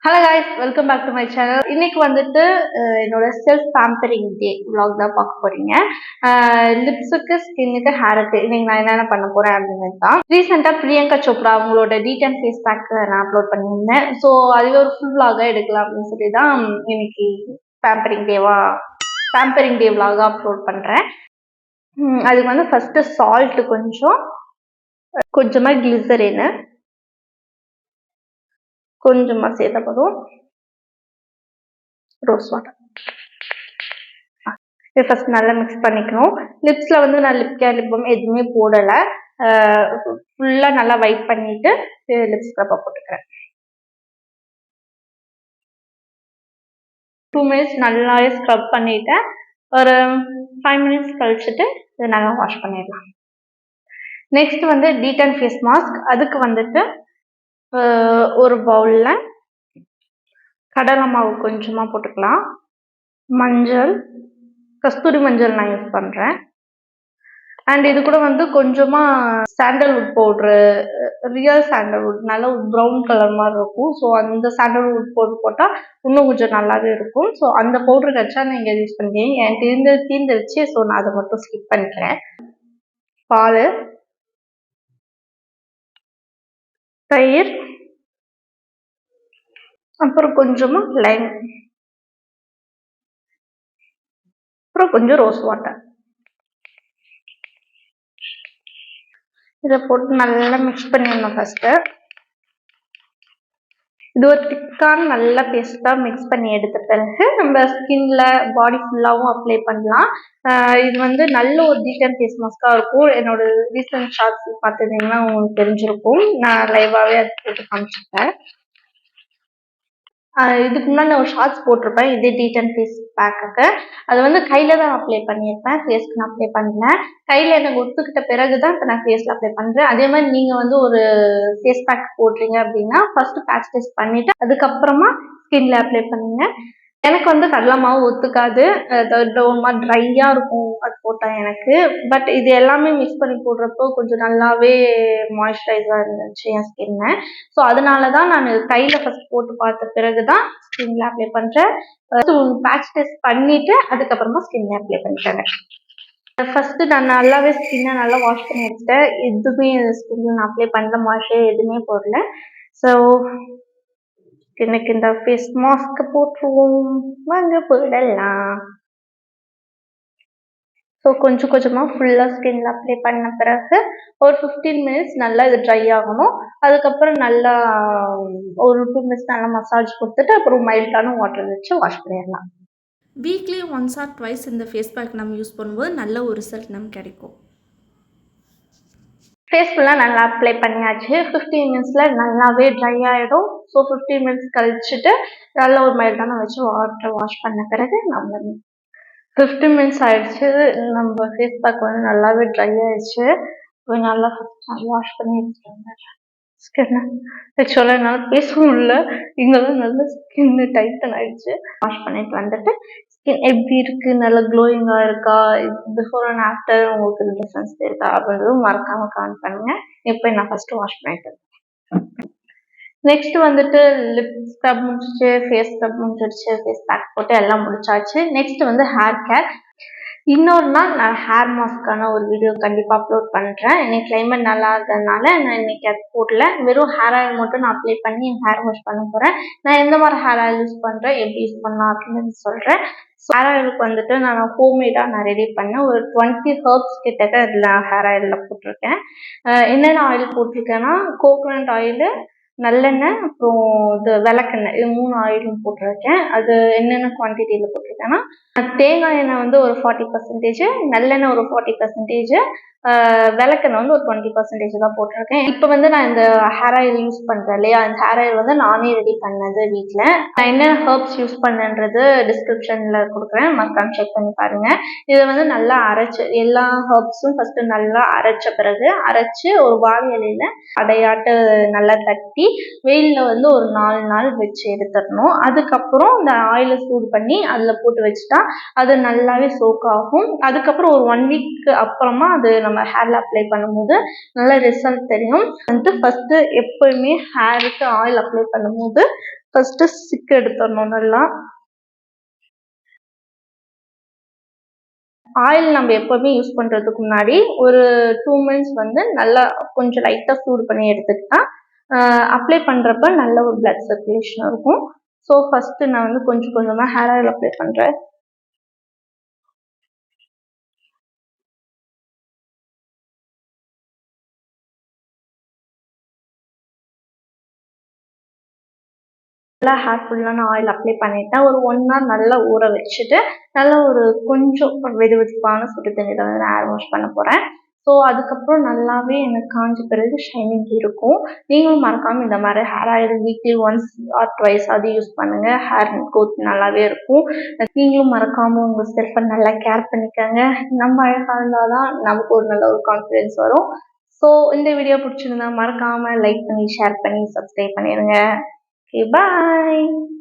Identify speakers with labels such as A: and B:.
A: Hello guys, welcome back to my channel. இன்னைக்கு வந்துட்டு என்னோட செல்ஃப் பேம்பரிங் டே vlog தான் பார்க்க போறீங்க. லிப்ஸுக்கு, ஸ்கின்னுக்கு, ஹேருக்கு இன்னைக்கு நான் என்னென்ன பண்ண போறேன் அப்படின்னு தான். ரீசெண்டாக பிரியங்கா சோப்ரா அவங்களோட டீடன் ஃபேஸ் பேக் நான் அப்லோட் பண்ணியிருந்தேன். ஸோ அதுவே ஒரு ஃபுல் vlog-ஆ எடுக்கலாம் அப்படின்னு சொல்லி தான் இன்னைக்கு பேம்பரிங் டே vlog-ஆ அப்லோட் பண்றேன். அதுக்கு வந்து ஃபர்ஸ்ட் சால்ட் கொஞ்சமா கிளிசரின் கொஞ்சமா சேர்த்த போதும் ரோஸ் வாட்டர். இது ஃபர்ஸ்ட் நல்லா மிக்ஸ் பண்ணிக்கணும். லிப்ஸ்ல வந்து நான் லிப் கேர், லிப் பாம் எதுவுமே போடலை. ஃபுல்லாக நல்லா வைப் பண்ணிட்டு லிப்ஸ் ஸ்க்ரப்பை போட்டுக்கிறேன். 2 minutes நல்லாவே ஸ்க்ரப் பண்ணிட்டேன். ஒரு 5 minutes கழிச்சுட்டு இது நல்லா வாஷ் பண்ணிடலாம். நெக்ஸ்ட் வந்து டீடன் ஃபேஸ் மாஸ்க். அதுக்கு வந்துட்டு ஒரு பவுலில் கடலை மாவு கொஞ்சமாக போட்டுக்கலாம். மஞ்சள், கஸ்தூரி மஞ்சள் நான் யூஸ் பண்ணுறேன். அண்ட் இது கூட வந்து கொஞ்சமாக சாண்டல்வுட் பவுட்ரு, ரியல் சாண்டல்வுட், நல்ல ப்ரௌன் கலர் மாதிரி இருக்கும். ஸோ அந்த சாண்டல்வுட் பவுடர் போட்டால் இன்னும் கொஞ்சம் நல்லாவே இருக்கும். ஸோ அந்த பவுட்ரு வச்சா நீங்கள் யூஸ் பண்ணிக்கிறீங்க. எனக்கு தீர்ந்துருச்சு. ஸோ நான் அதை மட்டும் ஸ்கிப் பண்ணிக்கிறேன். பால், தயிர், அப்புறம் கொஞ்சமாக லைம், அப்புறம் கொஞ்சம் ரோஸ் வாட்டர். இதை போட்டு நல்லா மிக்ஸ் பண்ணிடணும். ஃபர்ஸ்ட்டு இது ஒரு திக்கான நல்ல பேஸ்ட்டாக மிக்ஸ் பண்ணி எடுத்த பிறகு நம்ம ஸ்கின்ல, பாடி ஃபுல்லாகவும் அப்ளை பண்ணலாம். இது வந்து நல்ல ஒரு டீடன் ஃபேஸ் மாஸ்காக இருக்கும். என்னோட ரீசன்ட் ஷார்ட்ஸ் பார்த்துட்டிங்கன்னா உங்களுக்கு தெரிஞ்சிருக்கும். நான் லைவாகவே அது போட்டு காமிச்சிருப்பேன். இதுக்கு முன்னாடி நான் ஒரு ஷார்ட்ஸ் போட்டிருப்பேன் இதே டீடன் ஃபேஸ் பேக்குக்கு. அது வந்து கையில் தான் அப்ளை பண்ணியிருப்பேன், ஃபேஸ்க்கு நான் அப்ளை பண்ணேன். கையில் எனக்கு ஒத்துக்கிட்ட பிறகு தான் இப்போ நான் ஃபேஸில் அப்ளை பண்ணுறேன். அதே மாதிரி நீங்கள் வந்து ஒரு ஃபேஸ் பேக் போடுறீங்க அப்படின்னா ஃபர்ஸ்ட் பேட்ச் டெஸ்ட் பண்ணிவிட்டு அதுக்கப்புறமா ஸ்கின்ல அப்ளை பண்ணுங்க. எனக்கு வந்து கடலை மாவு ஒத்துக்காது. ஒரு மாதிரி ட்ரையாக இருக்கும் அது போட்டால் எனக்கு. பட் இது எல்லாமே மிக்ஸ் பண்ணி போடுறப்போ கொஞ்சம் நல்லாவே மாய்ஸ்சரைஸாக இருந்துச்சு என் ஸ்கின்னை. ஸோ அதனால தான் நான் கையில் ஃபர்ஸ்ட் போட்டு பார்த்த பிறகு தான் ஸ்கின்ல அப்ளை பண்ணுறேன். பேட்ச் டெஸ்ட் பண்ணிவிட்டு அதுக்கப்புறமா ஸ்கின்ல அப்ளை பண்ணிட்டேன். ஃபர்ஸ்ட் நான் நல்லாவே ஸ்கின்னை நல்லா வாஷ் பண்ணி எடுத்துட்டேன். எதுவுமே ஸ்கின்ல நான் அப்ளை பண்ணல, மாய்ஸ்சர் எதுவுமே போடல. ஸோ எனக்கு இந்த ஃபேஸ் மாஸ்க் போட்டுருவோம், வாங்க போயிடலாம். ஸோ கொஞ்சம் கொஞ்சமாக ஃபுல்லாக ஸ்கின்ல அப்ளை பண்ண பிறகு ஒரு 15 minutes நல்லா இது ட்ரை ஆகணும். அதுக்கப்புறம் நல்லா ஒரு 2 minutes நல்லா மசாஜ் கொடுத்துட்டு அப்புறம் மைல்டான வாட்டர் வச்சு வாஷ் பண்ணிடலாம்.
B: வீக்லி ஒன்ஸ் ஆர் ட்வைஸ் இந்த ஃபேஸ் பேக் நம்ம யூஸ் பண்ணும்போது நல்ல ஒரு ரிசல்ட் நமக்கு கிடைக்கும்.
A: ஃபேஸ் ஃபுல்லாக நல்லா அப்ளை பண்ணியாச்சு. 15 minutesல நல்லாவே ட்ரை ஆகிடும். ஸோ 15 minutes கழிச்சுட்டு நல்லா ஒரு மைல்டான வச்சு வாட்டர் வாஷ் பண்ண பிறகு நம்ம 15 minutes ஆயிடுச்சு. நம்ம ஃபேஸ் பேக் வந்து நல்லாவே ட்ரை ஆயிடுச்சு. நல்லா வாஷ் பண்ணி எடுத்துட்டு ஸ்கின் ஆக்சுவலாக என்னால் பேசவும் இல்லை. இங்கெல்லாம் நல்ல ஸ்கின் டைட்டன் ஆயிடுச்சு. வாஷ் பண்ணிட்டு வந்துட்டு ஸ்கின் எப்படி இருக்கு, நல்ல க்ளோயிங்காக இருக்கா, பிஃபோர் அண்ட் ஆஃப்டர் உங்களுக்கு டிஃப்ரென்ஸ் இருக்கா அப்படின்றது மறக்காம கமெண்ட் பண்ணுங்க. இப்போ நான் ஃபர்ஸ்ட் வாஷ் பண்ணிட்டு நெக்ஸ்ட் வந்துட்டு லிப் ஸ்க்ரப் முடிச்சிச்சு, ஃபேஸ் ஸ்க்ரப் முடிச்சிருச்சு, ஃபேஸ் பேக் போட்டு எல்லாம் முடிச்சாச்சு. நெக்ஸ்ட் வந்து ஹேர் கேர். இன்னொரு நாள் நான் ஹேர் மாஸ்க்கான ஒரு வீடியோ கண்டிப்பாக அப்லோட் பண்ணுறேன். இன்னைக்கு கிளைமேட் நல்லா இருந்ததுனால நான் இன்னைக்கு அது போடல. வெறும் ஹேர் ஆயில் மட்டும் நான் அப்ளை பண்ணி என் ஹேர் வாஷ் பண்ண போகிறேன். நான் எந்த மாதிரி ஹேர் ஆயில் யூஸ் பண்ணுறேன், எப்படி யூஸ் பண்ணலாம் அப்படின்னு சொல்கிறேன். ஹேர் ஆயிலுக்கு வந்துட்டு நான் ஹோம்மேடாக நான் ரெடி பண்ணேன். ஒரு 20 ஹர்ப்ஸ் கிட்டக்க அதில் ஹேர் ஆயிலில் போட்டிருக்கேன். என்னென்ன ஆயில் போட்டிருக்கேன்னா கோகோனட் ஆயில், நல்லெண்ணெய், அப்புறம் இது விளக்கெண்ணெய், இது 3 ஆயிலும் போட்டிருக்கேன். அது என்னென்ன குவான்டிட்டியில் போட்டிருக்கேன்னா தேங்காய் எண்ணெய் வந்து ஒரு 40%, நல்லெண்ணெய் ஒரு 40%, விளக்கெண்ணெய் வந்து ஒரு 20% தான் போட்டிருக்கேன். இப்போ வந்து நான் இந்த ஹேர் ஆயில் யூஸ் பண்ணுறேன் இல்லையா, அந்த ஹேர் ஆயில் வந்து நானே ரெடி பண்ணது வீட்டில். நான் என்னென்ன ஹர்ப்ஸ் யூஸ் பண்ணேன்றது டிஸ்கிரிப்ஷனில் கொடுக்குறேன், மறக்காம செக் பண்ணி பாருங்கள். இதை வந்து நல்லா அரைச்சி எல்லா ஹர்ப்ஸும் ஃபஸ்ட்டு நல்லா அரைச்ச பிறகு ஒரு வாழை இலையில அடையாட்டு நல்லா தட்டி வெயிலில் வந்து ஒரு 4 நாள் வச்சு எடுத்துடணும். அதுக்கப்புறம் இந்த ஆயிலை சூடு பண்ணி அதில் போட்டு வச்சுட்டா அது நல்லாவே சோக் ஆகும். அதுக்கப்புறம் ஒரு 1 week அப்புறமா அது நம்ம ஹேர்ல அப்ளை பண்ணும்போது நல்ல ரிசல்ட் தெரியும். வந்துட்டு ஃபர்ஸ்ட் எப்பயுமே ஹேருக்கு ஆயில் அப்ளை பண்ணும்போது ஃபர்ஸ்ட் சிக்கு எடுத்துடணும் நல்லா. ஆயில் நம்ம எப்பவுமே யூஸ் பண்றதுக்கு முன்னாடி ஒரு 2 மினிட்ஸ் வந்து நல்லா கொஞ்சம் லைட்டா சூடு பண்ணி எடுத்துக்கிட்டா அப்ளை பண்றப்ப நல்ல ஒரு பிளட் சர்க்குலேஷன் இருக்கும். ஸோ ஃபர்ஸ்ட் நான் வந்து கொஞ்சம் கொஞ்சமா ஹேர் ஆயில் அப்ளை பண்றேன். நல்லா ஹேர் ஃபுல்லாக ஆயில் அப்ளை பண்ணிட்டேன். ஒரு 1 hour நல்லா ஊற வச்சுட்டு நல்லா ஒரு கொஞ்சம் வெது வெதுப்பான சுடு தண்ணியில் வந்து நான் ஹேர் வாஷ் பண்ண போகிறேன். ஸோ அதுக்கப்புறம் நல்லாவே எனக்கு காஞ்ச பிறகு ஷைனிங் இருக்கும். நீங்களும் மறக்காமல் இந்த மாதிரி hair oil weekly once R twice அது யூஸ் பண்ணுங்கள். ஹேர் க்ரோத் நல்லாவே இருக்கும். நீங்களும் மறக்காமல் உங்கள் செல்ஃபை நல்லா கேர் பண்ணிக்கோங்க. நம்ம அழகாக இருந்தால் தான் நமக்கு ஒரு நல்ல ஒரு கான்ஃபிடென்ஸ் வரும். ஸோ இந்த வீடியோ பிடிச்சிருந்தா மறக்காமல் லைக் பண்ணி ஷேர் பண்ணி சப்ஸ்கிரைப் பண்ணிடுங்க. Okay, bye.